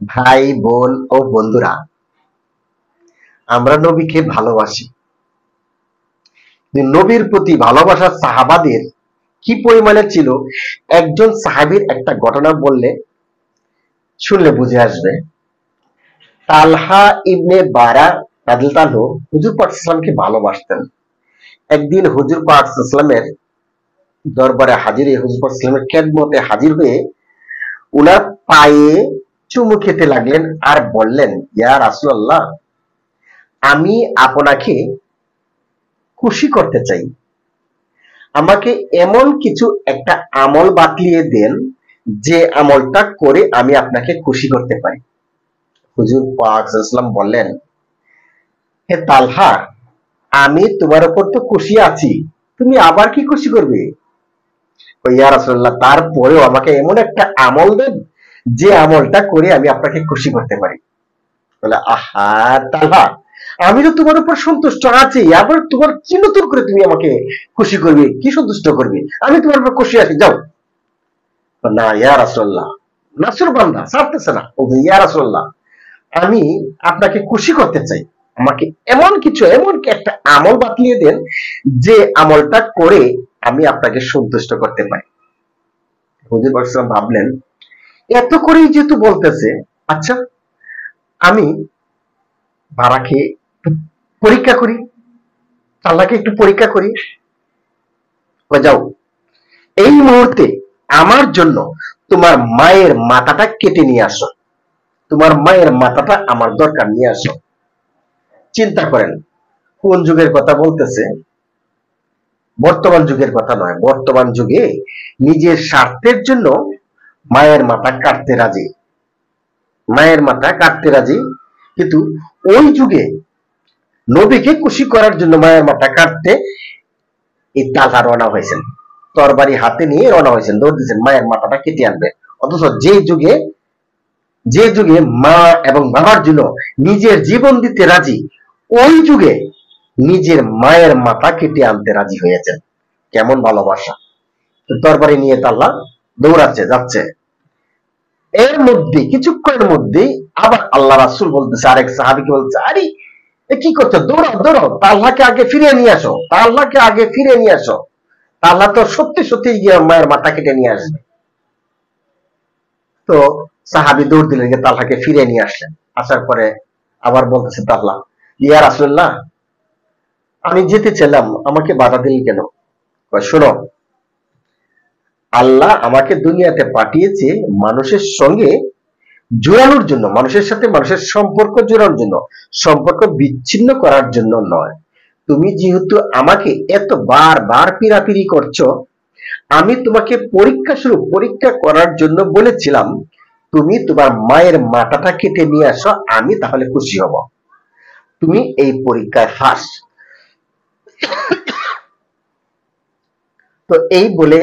ভাই বোন ও বন্ধুরা, আমরা নবীকে ভালোবাসি। নবীর প্রতি ভালোবাসা সাহাবাদের কি পরিমাণে ছিল, একজন সাহাবীর একটা ঘটনা বললে শুনলে বুঝে আসবে। তালহা ইবনে বারা রাদিয়াল্লাহু আনহু হুজুর পাক সাল্লাল্লাহু আলাইহি ওয়াসাল্লামকে ভালোবাসতেন। একদিন হুজুর পাক সাল্লাল্লাহু আলাইহি ওয়াসাল্লামের দরবারে হাজির হয়ে হুজুর পাক সাল্লাল্লাহু আলাইহি ওয়াসাল্লামের খেদমতে হাজির হয়ে উনার পায়ে চুমু খেতে লাগলেন আর বললেন, ইয়া রাসূলুল্লাহ, আমি আপনাকে খুশি করতে চাই। আমাকে এমন কিছু একটা আমল বাতলিয়ে দেন যে আমলটা করে আমি আপনাকে খুশি করতে পারি। হুজুর পাক সাল্লাল্লাহু আলাইহি ওয়াসাল্লাম বললেন, হে তালহা, আমি তোমার উপর তো খুশি আছি, তুমি আবার কি খুশি করবে? ইয়া রাসূলুল্লাহ, তারপরেও আমাকে এমন একটা আমল দেন যে আমলটা করে আমি আপনাকে খুশি করতে পারি। বলে, আহা তালহা, আমি তো তোমার উপর সন্তুষ্ট আছি, আবার তোমার কি নতুন করে তুমি আমাকে খুশি করবে, কি সন্তুষ্ট করবে? আমি তোমার উপর খুশি আছি, যাও। না ইয়া রাসূলুল্লাহ, নাসর বান্দা ছাড়তেছে না। ও ইয়া রাসূলুল্লাহ, আমি আপনাকে খুশি করতে চাই, আমাকে এমন কিছু এমন একটা আমল বাতলিয়ে দেন যে আমলটা করে আমি আপনাকে সন্তুষ্ট করতে পারি। হুজুর পাক সাল্লাল্লাহু আলাইহি ওয়াসাল্লাম ভাবলেন, এত করেই যেহেতু বলতেছে, আচ্ছা আমি বারাকে পরীক্ষা করি, আল্লাহকে একটু পরীক্ষা করি। যাও, এই মুহূর্তে আমার জন্য তোমার মায়ের মাথাটা কেটে নিয়ে আসো, তোমার মায়ের মাথাটা আমার দরকার, নিয়ে আসো। চিন্তা করেন কোন যুগের কথা বলতেছে, বর্তমান যুগের কথা নয়। বর্তমান যুগে নিজের স্বার্থের জন্য মায়ের মাথা কাটতে রাজি, মায়ের মাথা কাটতে রাজি। কিন্তু ওই যুগে নবীকে খুশি করার জন্য মায়ের মাথা কাটতে এই তালহা রওনা হয়েছেন, তরবারি হাতে নিয়ে রওনা হয়েছেন, দৌড় দিয়েছেন মায়ের মাথাটা কেটে আনবে। অথচ যে যুগে মা এবং বাবার জন্য নিজের জীবন দিতে রাজি, ওই যুগে নিজের মায়ের মাথা কেটে আনতে রাজি হয়েছেন। কেমন ভালোবাসা! তরবারি নিয়ে তাল্লা দৌড়াচ্ছে, যাচ্ছে। এর মধ্যে কিছুক্ষণের মধ্যেই আবার আল্লাহ রাসূল বলতেছে, আরেক সাহাবীকে বলছে, আরে কি করছো, দৌড়াও দৌড়াও, তাল্লাকে আগে ফিরিয়ে নিয়ে আসো, তাল্লাকে আগে ফিরিয়ে নিয়ে আসো। তাল্লা তো সত্যি সত্যি গিয়ে মায়ের মাথা কেটে নিয়ে আসবে। তো সাহাবী দৌড় দিলেন, গিয়ে তালহাকে ফিরিয়ে নিয়ে আসলেন। আসার পরে আবার বলতেছে তালহা, ইয়া রাসূলুল্লাহ, আমি যেতে চাইলাম, আমাকে বাধা দিলেন কেন? শোনো, আল্লাহ আমাকে দুনিয়াতে পাঠিয়েছে মানুষের সঙ্গে জোড়ানোর জন্য, মানুষের সাথে মানুষের সম্পর্ক জোড়ানোর জন্য, সম্পর্ক বিচ্ছিন্ন করার জন্য নয়। তুমি যেহেতু আমাকে এত বারবার পীড়াপিড়ি করছো, আমি তোমাকে পরীক্ষা করার জন্য বলেছিলাম, তুমি তোমার মায়ের মাথাটা কেটে নিয়ে আসো, আমি তাহলে খুশি হব। তুমি এই পরীক্ষায় ফার্স্ট। তো এই বলে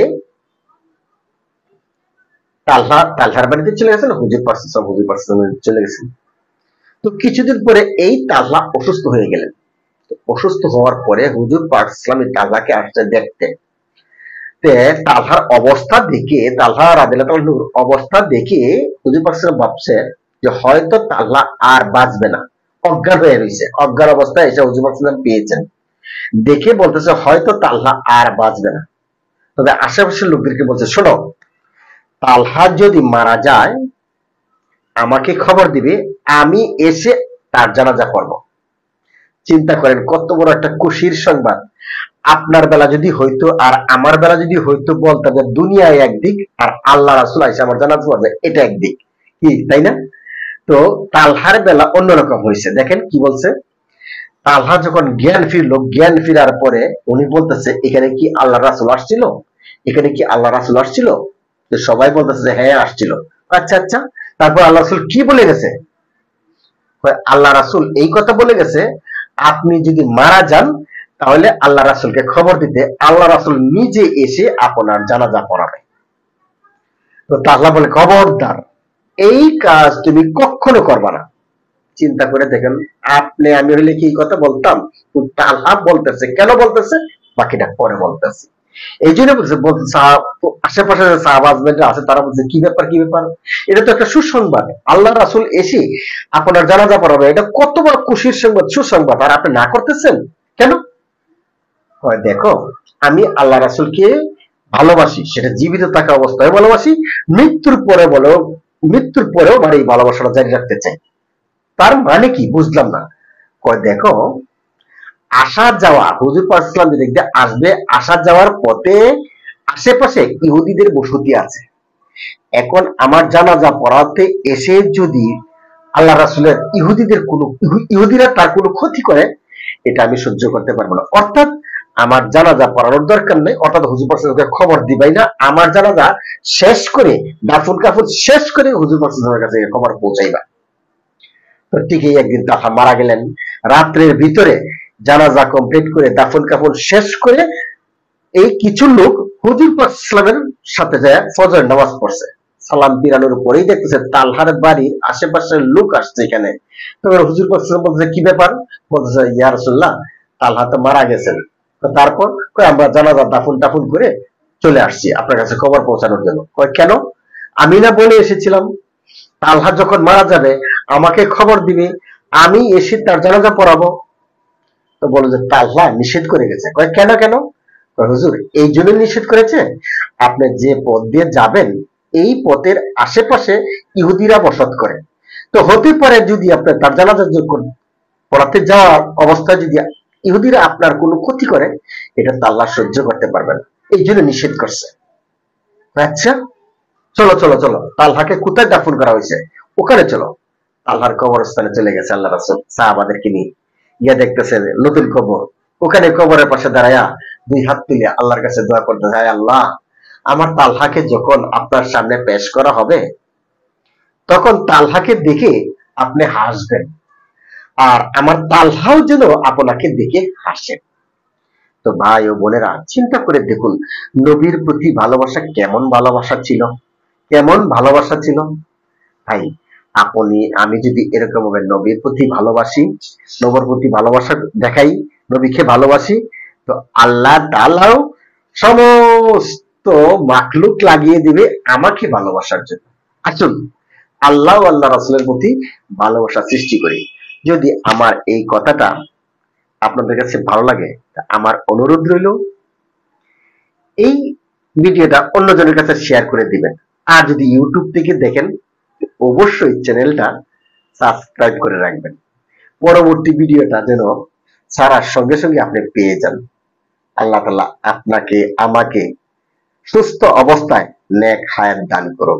তালহার বাড়িতে চলে গেছেন, হুজুর পাক চলে গেছেন। তো কিছুদিন পরে এই তালহা অসুস্থ হয়ে গেলেন। অসুস্থ হওয়ার পরে হুজুর পাক ইসলামী তালহাকে আসতে দেখতে, তালহার অবস্থা দেখে, তালহা রাদিয়াল্লাহু আনহুর অবস্থা দেখে হুজুর পাক ইসলাম ভাবছে যে হয়তো তালহা আর বাঁচবে না, অজ্ঞান হয়ে রয়েছে। অজ্ঞান অবস্থায় এসে হুজুর পাক ইসলাম পেয়েছেন, দেখে বলতেছে হয়তো তালহা আর বাঁচবে না। তবে আশেপাশের লোকদেরকে বলছে, শোনো, তালহা যদি মারা যায় আমাকে খবর দিবে, আমি এসে তার জানাজা করব। চিন্তা করেন কত বড় একটা খুশির সংবাদ। আপনার বেলা যদি হইতো আর আমার বেলা যদি হইতো, বলতাম যে দুনিয়ায় একদিক আর আল্লাহ রাসূল আইসা আমার জানাজা করবে, এটা একদিক, কি তাই না? তো তালহার বেলা অন্যরকম হয়েছে। দেখেন কি বলছে, তালহা যখন জ্ঞান ফিরলো, জ্ঞান ফিরার পরে উনি বলতেছে, এখানে কি আল্লাহ রাসূল আসছিল, এখানে কি আল্লাহ রাসূল আসছিল? তো সবাই বলতেছে যে হ্যাঁ আসছিল। আচ্ছা আচ্ছা, তারপর আল্লাহ রাসূল কি বলে গেছে? আল্লাহ রাসূল এই কথা বলে গেছে, আপনি যদি মারা যান তাহলে আল্লাহ রাসূলকে খবর দিতে আল্লাহ রাসূল নিজে এসে আপনার জানাজা পড়াবে। তো তাহলা বলে, খবরদার, এই কাজ তুমি কখনো করবা না। চিন্তা করে দেখেন, আপনি আমি হইলে কি কথা বলতাম? তালহা বলতেছে, কেন বলতেছে বাকিটা পরে বলতেছি। এই জন্য বলতেছে, আশেপাশে যে সাহাবাজরা আছে তারা বলছে কি ব্যাপার কি ব্যাপার, এটা তো একটা সুসংবাদ, আল্লাহ রাসূল এসে আপনার জানাজা পড়াবে, এটা কত বড় খুশির সংবাদ, সুসংবাদ, আর আপনি না করতেছেন কেন? হয় দেখো, আমি আল্লাহ রাসূলকে ভালোবাসি, সেটা জীবিত থাকা অবস্থায় ভালোবাসি, মৃত্যুর পরে বলেও, মৃত্যুর পরেও মানে এই ভালোবাসাটা জারি রাখতে চাই। তার মানে কি বুঝলাম না। কয় দেখো, আসা যাওয়া হুজুর পাক সাল্লাল্লাহু আলাইহি ওয়াসাল্লাম যেদিক দিয়ে আসবে, আসা যাওয়ার পথে আশেপাশে ইহুদিদের বসতি আছে। এখন আমার জানাজা পড়াতে এসে যদি আল্লাহ রাসূলের ইহুদিদের কোনো ইহুদিরা তার কোনো ক্ষতি করে, এটা আমি সহ্য করতে পারবো না। অর্থাৎ আমার জানাজা পড়ানোর দরকার নেই, অর্থাৎ হুজুর পাক সাল্লাল্লাহু আলাইহি ওয়াসাল্লামকে খবর দিবাই না, আমার জানাজা শেষ করে দাফন কাফন শেষ করে হুজুর পাক সাল্লাল্লাহু আলাইহি ওয়াসাল্লামের কাছে খবর পৌঁছাইবা। তো ঠিকই একদিন তাহা মারা গেলেন, রাত্রের ভিতরে জানাজা কমপ্লিট করে দাফন কাফন শেষ করে এই কিছু লোক হুজুর পাক সাল্লাল্লাহু আলাইহি ওয়াসাল্লামের সাথে যায় ফজর নামাজ পড়ছে। সালাম ফিরানোর পরেই দেখতেছে তালহার বাড়ির আশেপাশের লোক আসছে এখানে। তখন হুজুর পাক সাল্লাল্লাহু আলাইহি ওয়াসাল্লাম বলতেছে কি ব্যাপার, বলতেছে ইয়া রাসূলুল্লাহ, তালহা তো মারা গেছেন। তো তারপর কই আমরা জানাজা দাফন টাফন করে চলে আসছি আপনার কাছে খবর পৌঁছানোর জন্য। কই কেন? আমি না বলে এসেছিলাম তালহা যখন মারা যাবে আমাকে খবর দিবে, আমি এসে তার জানাজা পড়াবো। তো বলে যে তালহা নিষেধ করে গেছে। কয় কেন কেন? কয় হুজুর এই জন্য নিষেধ করেছে, আপনি যে পথ দিয়ে যাবেন এই পথের আশেপাশে ইহুদিরা বসত করে, তো হতে পারে যদি আপনি তার জানাজা পড়াতে যাওয়ার অবস্থায় যদি ইহুদিরা আপনার কোনো ক্ষতি করে, এটা তো আল্লাহ সহ্য করতে পারবেন, এই জন্য নিষেধ করছে। আচ্ছা চলো চলো চলো, তালহাকে কোথায় দাফন করা হয়েছে ওখানে চলো। তালহার কবরস্থানে চলে গেছে আল্লাহ রাসূল সাহাবাদেরকে নিয়ে। গিয়ে দেখতেছে নতুন কবর, ওখানে কবরের পাশে দাঁড়ায়া দুই হাত তুলে আল্লাহর কাছে দোয়া করতে যায়, আল্লাহ আমার তালহাকে যখন আপনার সামনে পেশ করা হবে তখন তালহাকে দেখে আপনি হাসবেন, আর আমার তালহাও যেন আপনাকে দেখে হাসে। তো ভাই ও বোনেরা চিন্তা করে দেখুন, নবীর প্রতি ভালোবাসা কেমন ভালোবাসা ছিল, কেমন ভালোবাসা ছিল। ভাই আপনি আমি যদি এরকম ভাবে নবীর প্রতি ভালোবাসি, নবীর প্রতি ভালোবাসা দেখাই, নবীকে ভালোবাসি, তো আল্লাহ তাআলাও সমস্ত মাখলুক লাগিয়ে দিবে আমাকে ভালোবাসার জন্য। আসুন আল্লাহ ও আল্লাহ রাসূলের প্রতি ভালোবাসা সৃষ্টি করি। যদি আমার এই কথাটা আপনাদের কাছে ভালো লাগে, আমার অনুরোধ রইল এই ভিডিওটা অন্যজনের কাছে শেয়ার করে দিবেন। আর যদি ইউটিউব থেকে দেখেন অবশ্যই চ্যানেলটা সাবস্ক্রাইব করে রাখবেন, পরবর্তী ভিডিওটা যেন ছাড়ার সঙ্গে সঙ্গে আপনি পেয়ে যান। আল্লাহ তাআলা আপনাকে আমাকে সুস্থ অবস্থায় নেক হায়াত দান করুন।